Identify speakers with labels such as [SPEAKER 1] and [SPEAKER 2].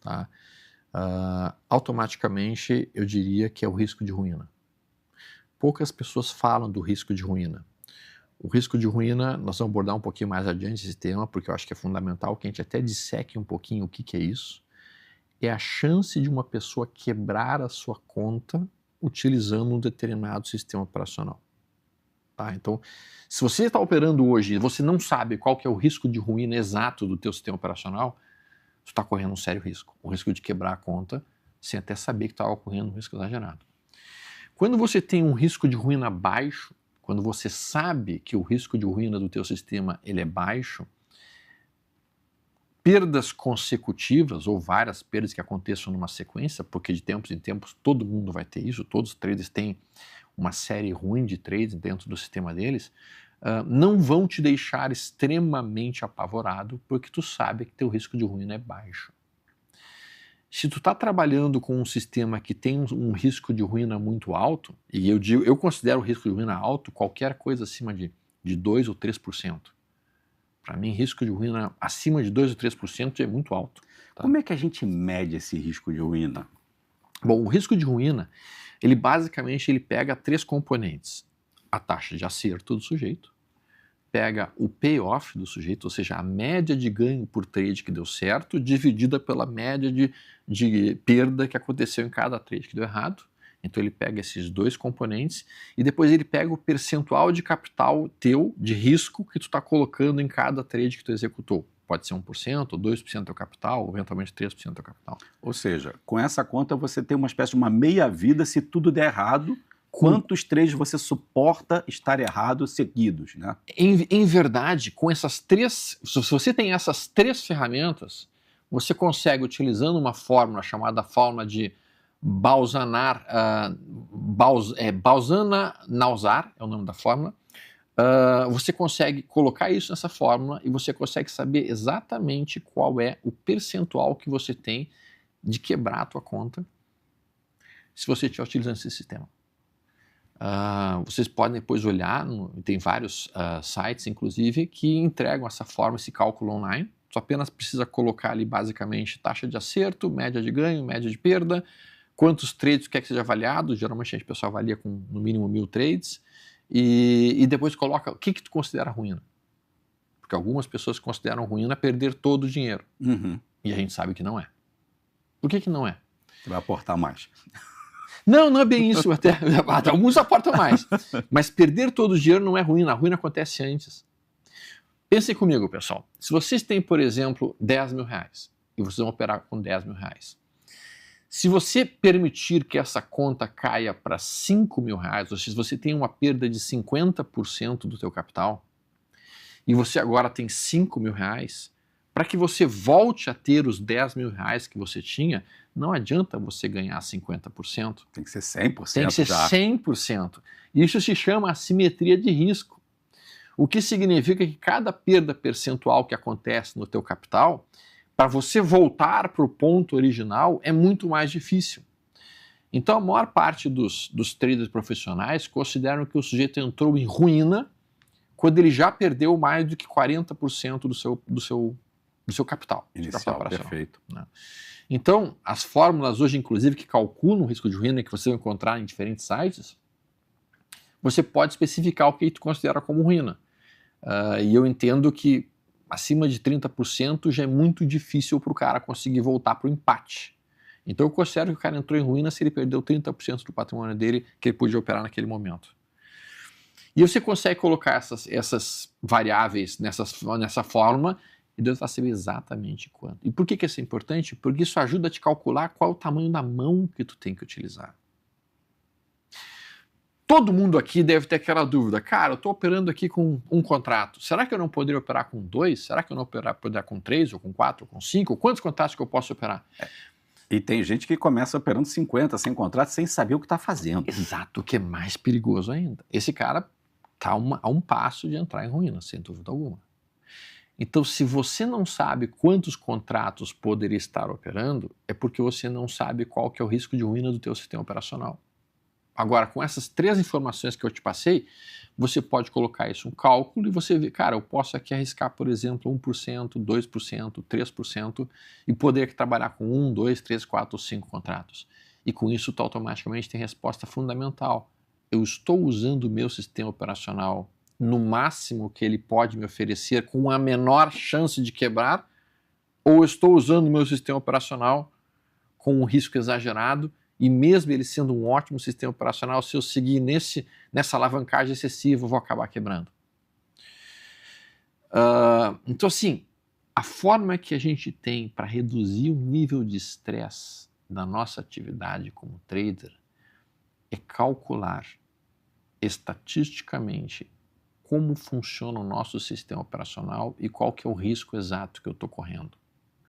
[SPEAKER 1] tá? Automaticamente eu diria que é o risco de ruína. Poucas pessoas falam do risco de ruína. O risco de ruína, nós vamos abordar um pouquinho mais adiante esse tema, porque eu acho que é fundamental que a gente até disseque um pouquinho o que é isso. É a chance de uma pessoa quebrar a sua conta utilizando um determinado sistema operacional. Tá? Então, se você está operando hoje e você não sabe qual que é o risco de ruína exato do teu sistema operacional, você está correndo um sério risco. O risco de quebrar a conta sem até saber que está ocorrendo um risco exagerado. Quando você tem um risco de ruína baixo, quando você sabe que o risco de ruína do teu sistema ele é baixo, perdas consecutivas ou várias perdas que aconteçam numa sequência, porque de tempos em tempos todo mundo vai ter isso, todos os traders têm uma série ruim de trades dentro do sistema deles, não vão te deixar extremamente apavorado, porque tu sabe que teu risco de ruína é baixo. Se tu está trabalhando com um sistema que tem um risco de ruína muito alto, e eu considero o risco de ruína alto qualquer coisa acima de 2 ou 3%. Para mim, risco de ruína acima de 2 ou 3% é muito alto. Tá?
[SPEAKER 2] Como é que a gente mede esse risco de ruína?
[SPEAKER 1] Bom, o risco de ruína, ele basicamente pega 3 componentes. A taxa de acerto do sujeito, pega o payoff do sujeito, ou seja, a média de ganho por trade que deu certo, dividida pela média de perda que aconteceu em cada trade que deu errado. Então ele pega esses 2 componentes e depois ele pega o percentual de capital teu, de risco, que tu está colocando em cada trade que tu executou. Pode ser 1%, ou 2% do teu capital, ou eventualmente 3% do teu capital.
[SPEAKER 2] Ou seja, com essa conta você tem uma espécie de uma meia-vida se tudo der errado. Quantos trades você suporta estar errado seguidos, né?
[SPEAKER 1] Em verdade, com essas 3, se você tem essas 3 ferramentas, você consegue, utilizando uma fórmula chamada fórmula de Balzana-Nausar, é o nome da fórmula, você consegue colocar isso nessa fórmula e você consegue saber exatamente qual é o percentual que você tem de quebrar a tua conta se você estiver utilizando esse sistema. Vocês podem depois olhar, tem vários sites, inclusive, que entregam essa forma, esse cálculo online. Você apenas precisa colocar ali, basicamente, taxa de acerto, média de ganho, média de perda, quantos trades quer que seja avaliado. Geralmente a pessoa avalia com, no mínimo, 1000 trades. E depois coloca o que tu considera ruína. Porque algumas pessoas consideram ruína perder todo o dinheiro.
[SPEAKER 2] Uhum.
[SPEAKER 1] E a gente sabe que não é. Por que não é?
[SPEAKER 2] Vai aportar mais.
[SPEAKER 1] Não é bem isso, até alguns aportam mais. Mas perder todo o dinheiro não é ruína, a ruína acontece antes. Pensem comigo, pessoal. Se vocês têm, por exemplo, 10 mil reais e vocês vão operar com 10 mil reais, se você permitir que essa conta caia para 5 mil reais, ou seja, se você tem uma perda de 50% do teu capital e você agora tem 5 mil reais, para que você volte a ter os 10 mil reais que você tinha, não adianta você ganhar 50%.
[SPEAKER 2] Tem que ser 100%.
[SPEAKER 1] Tem que ser
[SPEAKER 2] já.
[SPEAKER 1] 100%. Isso se chama assimetria de risco. O que significa que cada perda percentual que acontece no teu capital, para você voltar para o ponto original, é muito mais difícil. Então a maior parte dos traders profissionais consideram que o sujeito entrou em ruína quando ele já perdeu mais do que 40% do seu capital.
[SPEAKER 2] Inicial, perfeito.
[SPEAKER 1] Então, as fórmulas hoje, inclusive, que calculam o risco de ruína, que você vai encontrar em diferentes sites, você pode especificar o que tu considera como ruína. E eu entendo que acima de 30% já é muito difícil para o cara conseguir voltar para o empate. Então eu considero que o cara entrou em ruína se ele perdeu 30% do patrimônio dele que ele podia operar naquele momento. E você consegue colocar essas variáveis nessa fórmula e Deus vai saber exatamente quanto. E por que isso é importante? Porque isso ajuda a te calcular qual é o tamanho da mão que tu tem que utilizar. Todo mundo aqui deve ter aquela dúvida. Cara, eu estou operando aqui com um contrato. Será que eu não poderia operar com 2? Será que eu não poderia operar com 3, ou com 4, ou com 5? Quantos contratos que eu posso operar?
[SPEAKER 2] E tem gente que começa operando 50, 100 contratos, sem saber o que está fazendo.
[SPEAKER 1] Exato, o que é mais perigoso ainda. Esse cara está a um passo de entrar em ruína, sem dúvida alguma. Então, se você não sabe quantos contratos poderia estar operando, é porque você não sabe qual que é o risco de ruína do teu sistema operacional. Agora, com essas 3 informações que eu te passei, você pode colocar isso em um cálculo e você vê, cara, eu posso aqui arriscar, por exemplo, 1%, 2%, 3% e poder trabalhar com 1, 2, 3, 4 ou 5 contratos. E com isso, tu automaticamente tem resposta fundamental. Eu estou usando o meu sistema operacional no máximo que ele pode me oferecer com a menor chance de quebrar, ou eu estou usando o meu sistema operacional com um risco exagerado e mesmo ele sendo um ótimo sistema operacional, se eu seguir nessa alavancagem excessiva, eu vou acabar quebrando. Então, assim, a forma que a gente tem para reduzir o nível de estresse da nossa atividade como trader é calcular estatisticamente como funciona o nosso sistema operacional e qual que é o risco exato que eu estou correndo.